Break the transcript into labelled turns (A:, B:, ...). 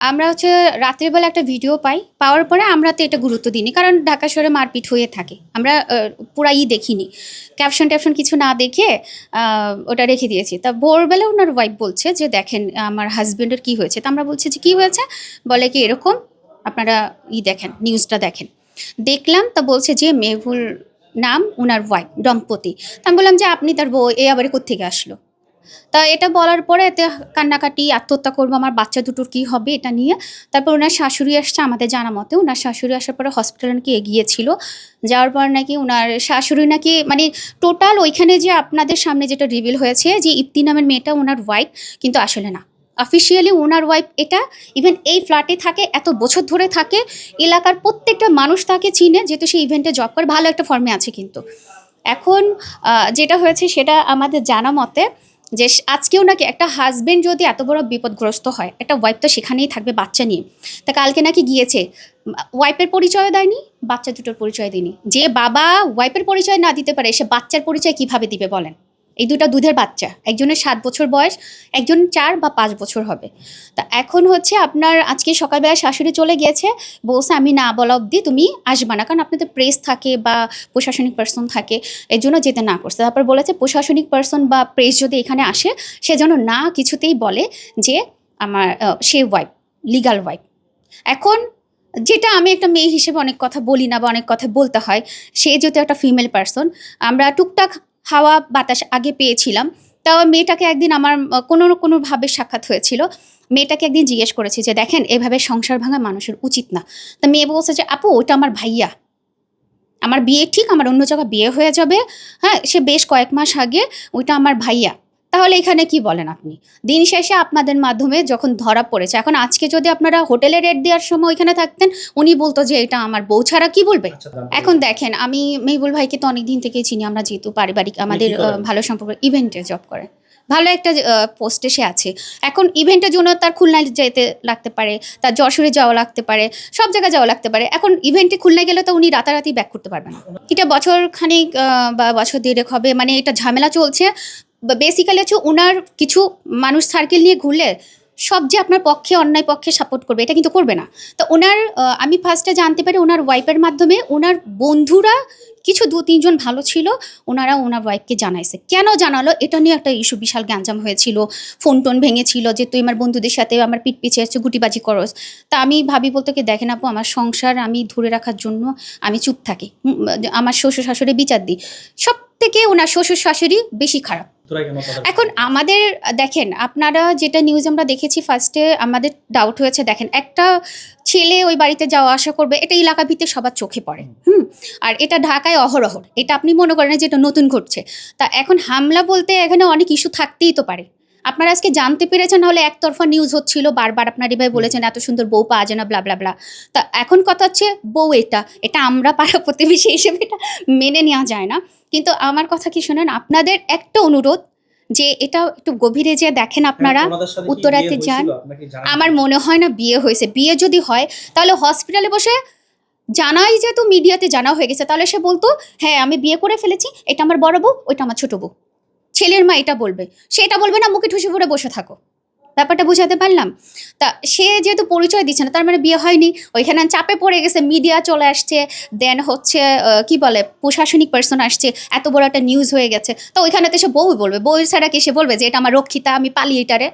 A: আমরা হচ্ছে রাত্রের বেলা একটা ভিডিও পাই। পাওয়ার পরে আমরা তো এটা গুরুত্ব দিইনি। কারণ ঢাকা শহরে মারপিট হয়ে থাকে। আমরা পুরা দেখিনি। ক্যাপশন-ট্যাপশন কিছু না দেখে ওটা রেখে দিয়েছি। তা ভোরবেলা উনার ওয়াইফ বলছে যে, "দেখেন আমার হাসব্যান্ডের কি হয়েছে?" তো আমরা বলছি যে, "কি হয়েছে?" বলে কি, "এরকম আপনারা দেখেন, নিউজটা দেখেন।" দেখলাম তা বলছে যে, মেহুল নাম উনার ওয়াইফ, দম্পতি। তা আমি বললাম যে, "আপনি তার বউ, এ আবার কোত্থেকে আসলো?" তা এটা বলার পরে এতে কান্নাকাটি, আত্মহত্যা করবো, আমার বাচ্চা দুটোর কি হবে এটা নিয়ে। তারপর উনার শাশুড়ি আসছে আমাদের জানা মতে। উনার শাশুড়ি আসার পরে হসপিটালে নাকি এগিয়েছিল। যাওয়ার পর নাকি উনার শাশুড়ি নাকি মানে টোটাল ওইখানে যে আপনাদের সামনে যেটা রিভিল হয়েছে যে ইপ্তি নামের মেয়েটা উনার ওয়াইফ, কিন্তু আসলে না। অফিসিয়ালি উনার ওয়াইফ এটা। ইভেন এই ফ্ল্যাটে থাকে, এত বছর ধরে থাকে। এলাকার প্রত্যেকটা মানুষ তাকে চিনে, যেহেতু সে ইভেন্টে জব করে, ভালো একটা ফর্মে আছে কিন্তু। এখন যেটা হয়েছে সেটা আমাদের জানা মতে যে আজকেও নাকি একটা হাজবেন্ড যদি এত বড় বিপদগ্রস্ত হয়, একটা ওয়াইফ তো সেখানেই থাকবে বাচ্চা নিয়ে। তা কালকে নাকি গিয়েছে, ওয়াইফের পরিচয় দেয়নি, বাচ্চা দুটোর পরিচয় দিনি। যে বাবা ওয়াইফের পরিচয় না দিতে পারে, সে বাচ্চার পরিচয় কিভাবে দিবে বলেন? এই দুটা দুধের বাচ্চা, একজনের ৭ বছর বয়স, একজন ৪ বা ৫ বছর হবে। তা এখন হচ্ছে আপনার আজকে সকালবেলা শাশুড়ি চলে গিয়েছে, বলছে আমি না বলা অবধি তুমি আসবা না, কারণ আপনাদের প্রেস থাকে বা প্রশাসনিক পার্সন থাকে, এর জন্য যেতে না করছে। তারপর বলেছে প্রশাসনিক পার্সন বা প্রেস যদি এখানে আসে, সে যেন না কিছুতেই বলে যে আমার সে ওয়াইফ, লিগাল ওয়াইফ। এখন যেটা আমি একটা মেয়ে হিসেবে অনেক কথা বলি না বা অনেক কথা বলতে হয়, সে যেহেতু একটা ফিমেল পার্সন, আমরা টুকটাক হাওয়া বাতাস আগে পেয়েছিলাম। তাও মেয়েটাকে একদিন আমার কোনো না কোনোভাবে সাক্ষাৎ হয়েছিল। মেয়েটাকে একদিন জিজ্ঞেস করেছি যে, "দেখেন এভাবে সংসার ভাঙা মানুষের উচিত না।" তা মেয়ে বলছে যে, "আপু ওটা আমার ভাইয়া। আমার বিয়ে ঠিক, আমার অন্য জায়গায় বিয়ে হয়ে যাবে। হ্যাঁ? সে বেশ কয়েক মাস আগে, ওইটা আমার ভাইয়া।" তাহলে এখানে কি বলেন আপনি? দিন শেষে আপনাদের মাধ্যমে যখন ধরা পড়েছে, এখন আজকে যদি আপনারা হোটেলে রেট দেওয়ার সময় ওইখানে থাকতেন, উনি বলতো যে, "এটা আমার বউ ছাড়া কি বলবে?" এখন দেখেন, আমি মেহবুল ভাইকে তো অনেকদিন থেকেই চিনি। আমরা যেহেতু পারিবারিক আমাদের ভালো সম্পর্ক, ইভেন্টে জব করে। ভালো একটা পোস্টে সে আছে। এখন ইভেন্টের জন্য তার খুলনায় যেতে লাগতে পারে, তার যশোরে যাওয়া লাগতে পারে, সব জায়গায় যাওয়া লাগতে পারে। এখন ইভেন্টে খুলনায় গেলে তো উনি রাতারাতি ব্যাক করতে পারবে না। এটা বছর খানেক বা বছর ১.৫ হবে, মানে এটা ঝামেলা চলছে। বেসিক্যালি হচ্ছে উনার কিছু মানুষ সার্কেল নিয়ে ঘুরলে সব যে আপনার পক্ষে অন্যায় পক্ষে সাপোর্ট করবে, এটা কিন্তু করবে না। তো উনার আমি ফার্স্টে জানতে পারি উনার ওয়াইফের মাধ্যমে, উনার বন্ধুরা কিছু ২-৩ জন ভালো ছিল, ওনারা ওনার ওয়াইফকে জানাইছে। কেন জানালো? এটা নিয়ে একটা ইস্যু, বিশাল গ্যাঞ্জাম হয়েছিল। ফোন-টোন ভেঙেছিল যে, "তুই আমার বন্ধুদের সাথে আমার পিঠ পিছে এসে গুটিবাজি করস।" তা আমি ভাবি বলতে কি, "দেখেন আপু, আমার সংসার আমি ধরে রাখার জন্য আমি চুপ থাকি। আমার শ্বশুর-শাশুড়ি বিচার দিই।" সবথেকে উনার শ্বশুর-শাশুড়ি বেশি খারাপ। এখন আমাদের দেখেন, আপনারা যেটা নিউজ আমরা দেখেছি ফার্স্টে আমাদের ডাউট হয়েছে, দেখেন একটা ছেলে ওই বাড়িতে যাওয়া আসা করবে, এটা এলাকা ভিত্তিক সবার চোখে পড়ে। আর এটা ঢাকায় অহরহ। এটা আপনি মনে করেন যে এটা নতুন ঘটছে। তা এখন হামলা বলতে এখানে অনেক ইস্যু থাকতেই তো পারে। আপনারা আজকে জানতে পেরেছেন, নাহলে একতরফা নিউজ হচ্ছিল বারবার, আপনার এভাবে বলেছেন এত সুন্দর বউ পাওয়া যায় না, ব্লা ব্লা ব্লা। তা এখন কথা হচ্ছে বউ এটা আমরা পাড়া প্রতিবেশী হিসেবে এটা মেনে নেওয়া যায় না। কিন্তু আমার কথা কি শোনেন, আপনাদের একটা অনুরোধ যে এটা একটু গভীরে যেয়ে দেখেন আপনারা, উত্তরাতে যান। আমার মনে হয় না বিয়ে হয়েছে। বিয়ে যদি হয় তাহলে হসপিটালে বসে জানাই, যেহেতু মিডিয়াতে জানা হয়ে গেছে, তাহলে সে বলতো, "হ্যাঁ, আমি বিয়ে করে ফেলেছি। এটা আমার বড় বউ, ওইটা আমার ছোট বউ।" ছেলের মা এটা বলবে। সে এটা বলবে না, মুখে ঠুসি পড়ে বসে থাকো। ব্যাপারটা বুঝাতে পারলাম? তা সে যেহেতু পরিচয় দিচ্ছে না, তার মানে বিয়ে হয়নি। ওইখানে চাপে পড়ে গেছে, মিডিয়া চলে আসছে, দেন হচ্ছে কি বলে, প্রশাসনিক পার্সন আসছে, এত বড় একটা নিউজ হয়ে গেছে। তো ওইখানে তো সে বউই বলবে। বউ ছাড়া কি সে বলবে যে, "এটা আমার রক্ষিতা, আমি পালি এটারে?"